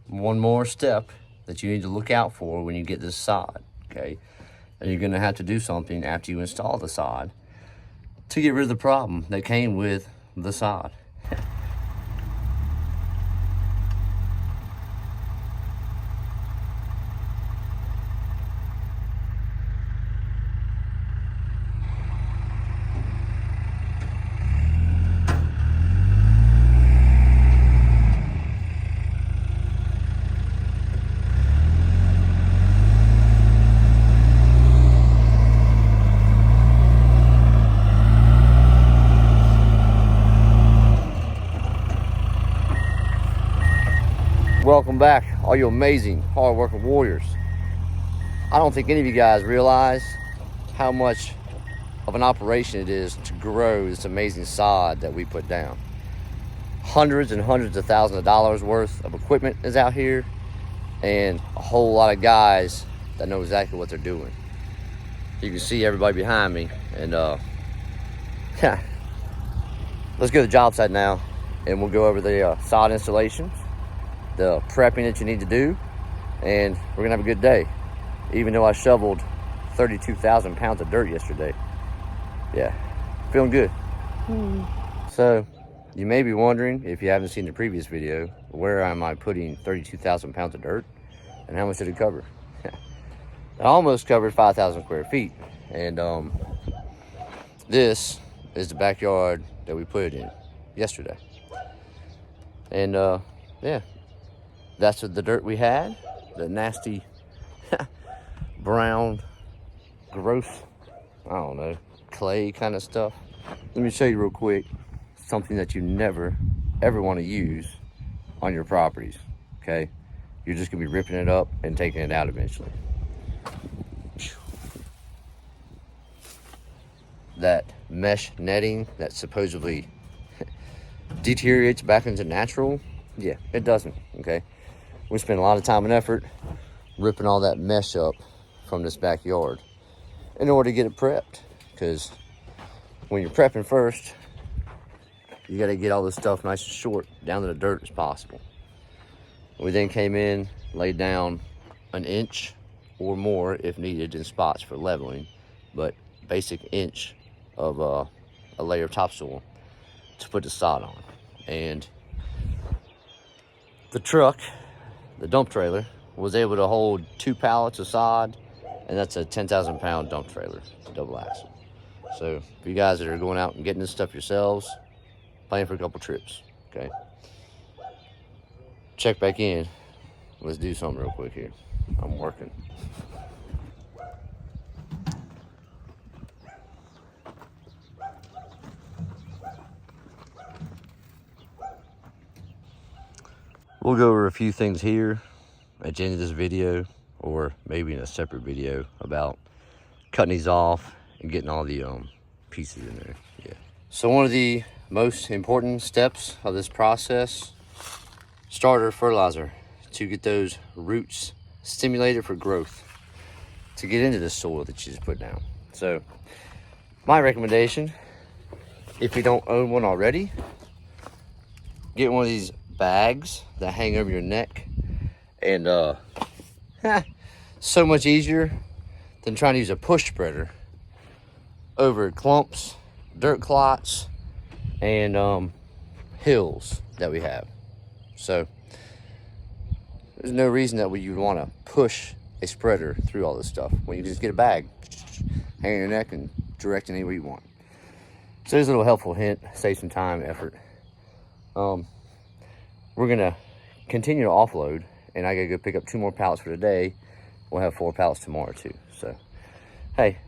one more step that you need to look out for when you get this sod, okay? And you're gonna have to do something after you install the sod to get rid of the problem that came with the sod. Welcome back, all you amazing, hard-working warriors. I don't think any of you guys realize how much of an operation it is to grow this amazing sod that we put down. Hundreds and hundreds of thousands of dollars worth of equipment is out here, and a whole lot of guys that know exactly what they're doing. You can see everybody behind me, and yeah. Let's go to the job site now, and we'll go over the sod installations, the prepping that you need to do, and we're gonna have a good day. Even though I shoveled 32,000 pounds of dirt yesterday. Yeah, feeling good. So, you may be wondering, if you haven't seen the previous video, where am I putting 32,000 pounds of dirt, and how much did it cover? It almost covered 5,000 square feet, and this is the backyard that we put it in yesterday. And yeah, that's the dirt we had, the nasty brown, gross, I don't know, clay kind of stuff. Let me show you real quick something that you never ever want to use on your properties, okay? You're just gonna be ripping it up and taking it out eventually. That mesh netting that supposedly deteriorates back into natural, yeah, it doesn't, okay? We spend a lot of time and effort ripping all that mesh up from this backyard in order to get it prepped, because when you're prepping first, you got to get all this stuff nice and short down to the dirt as possible. We then came in, laid down an inch or more if needed in spots for leveling, but basic inch of a layer of topsoil to put the sod on. And the truck, the dump trailer, was able to hold 2 pallets of sod, and that's a 10,000 pound dump trailer, double axle. So for you guys that are going out and getting this stuff yourselves, plan for a couple trips, okay? Check back in. Let's do something real quick here. I'm working. We'll go over a few things here at the end of this video, or maybe in a separate video, about cutting these off and getting all the pieces in there. Yeah. So one of the most important steps of this process, starter fertilizer, to get those roots stimulated for growth, to get into the soil that you just put down. So my recommendation, if you don't own one already, get one of these bags that hang over your neck, and so much easier than trying to use a push spreader over clumps, dirt clots, and hills that we have. So there's no reason that you would want to push a spreader through all this stuff when you can just get a bag, hang on your neck, and direct it anywhere you want. So there's a little helpful hint, save some time, effort. We're gonna continue to offload, and I gotta go pick up 2 more pallets for today. We'll have 4 pallets tomorrow too. So, hey,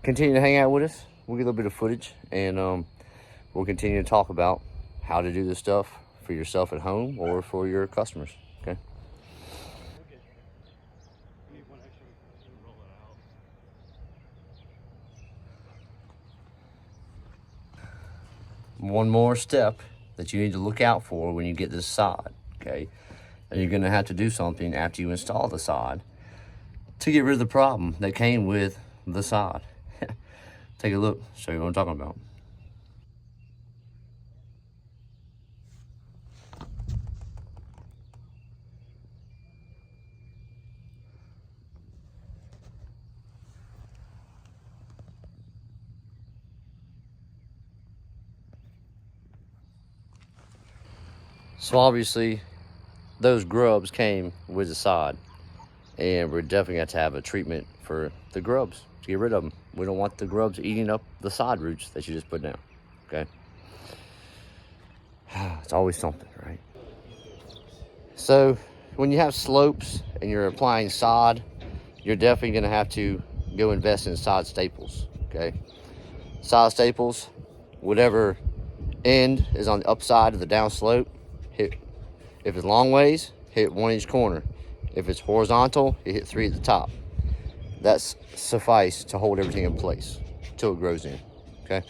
continue to hang out with us. We'll get a little bit of footage, and we'll continue to talk about how to do this stuff for yourself at home or for your customers, okay? One more step that you need to look out for when you get this sod, okay? And you're gonna have to do something after you install the sod to get rid of the problem that came with the sod. Take a look, show you what I'm talking about. So obviously those grubs came with the sod, and we're definitely going to have a treatment for the grubs to get rid of them. We don't want the grubs eating up the sod roots that you just put down. Okay. It's always something, right? So when you have slopes and you're applying sod, you're definitely going to have to go invest in sod staples. Okay. Sod staples, whatever end is on the upside of the down slope, hit. If it's long ways, hit 1 inch corner. If it's horizontal, you hit 3 at the top. That's suffice to hold everything in place until it grows in. Okay.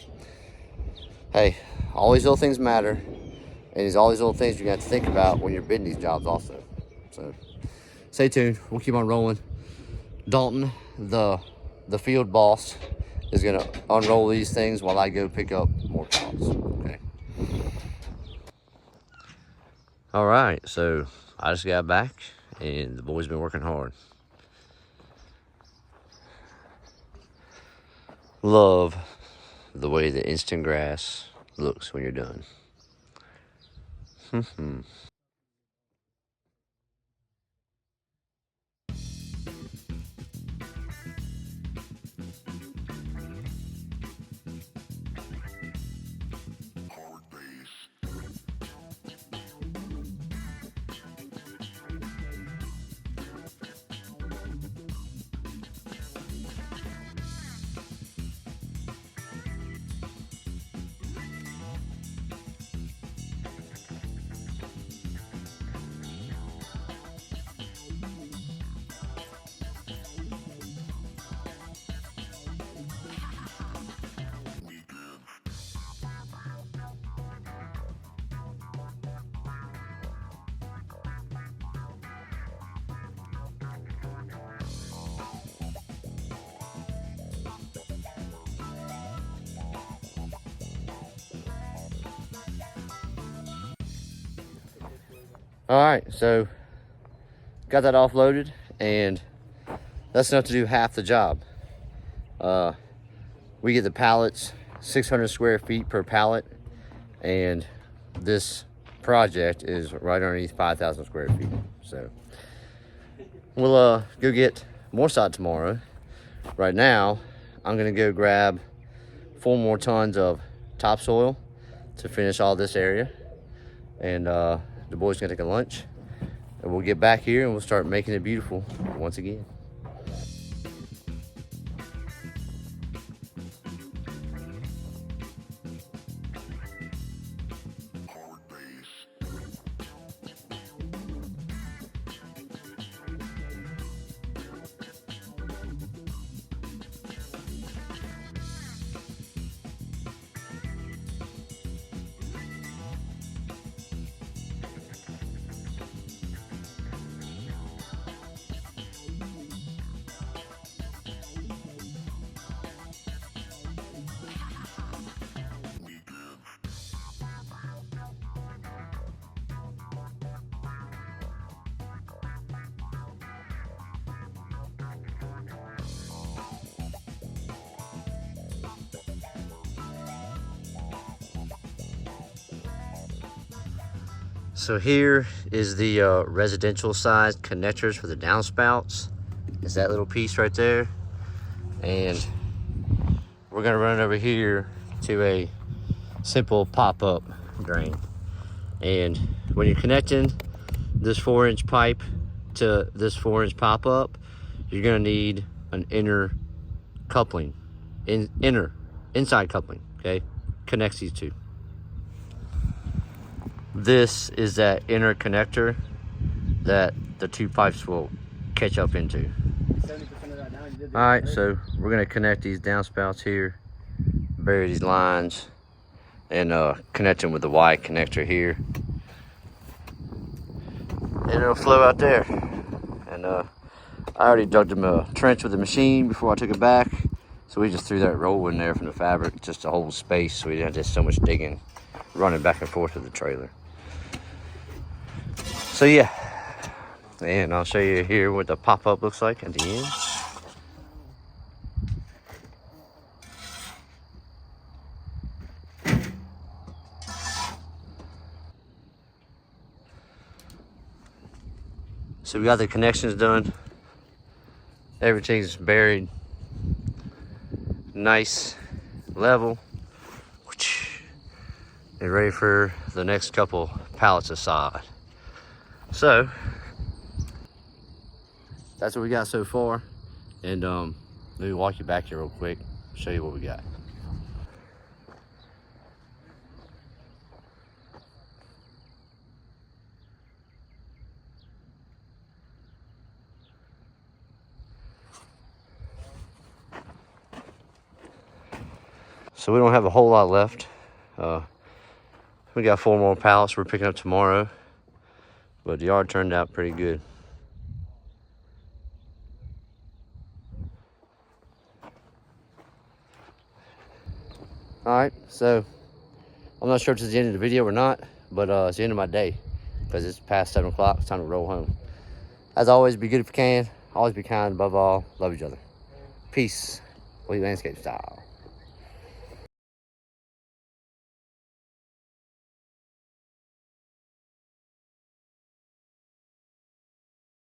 Hey, all these little things matter, and there's all these little things you have to think about when you're bidding these jobs also. So stay tuned. We'll keep on rolling. Dalton, the field boss, is gonna unroll these things while I go pick up more pots. Okay. All right, so I just got back and the boys been working hard. Love the way the instant grass looks when you're done. All right, so got that offloaded, and that's enough to do half the job. We get the pallets, 600 square feet per pallet, and this project is right underneath 5,000 square feet. So we'll go get more sod tomorrow. Right now, I'm gonna go grab 4 more tons of topsoil to finish all this area, and the boys gonna take a lunch, and we'll get back here and we'll start making it beautiful once again. So here is the residential size connectors for the downspouts. It's that little piece right there. And we're gonna run it over here to a simple pop-up drain. And when you're connecting this 4-inch pipe to this 4-inch pop-up, you're gonna need an inner coupling, inside coupling, okay? Connects these two. This is that inner connector that the 2 pipes will catch up into. All right, so we're gonna connect these downspouts here, bury these lines, and connect them with the Y connector here. And it'll flow out there. And I already dug them a trench with the machine before I took it back. So we just threw that roll in there from the fabric just to hold space so we didn't have to so much digging, running back and forth with the trailer. So yeah, and I'll show you here what the pop-up looks like at the end. So we got the connections done. Everything's buried. Nice, level. And ready for the next couple pallets of sod. So, that's what we got so far. And let me walk you back here real quick, show you what we got. So we don't have a whole lot left. We got 4 more pallets we're picking up tomorrow, but the yard turned out pretty good. All right, so I'm not sure if it's the end of the video or not, but it's the end of my day because it's past 7 o'clock. It's time to roll home. As always, be good if you can. Always be kind. Above all, love each other. Peace. Elite Landscape style.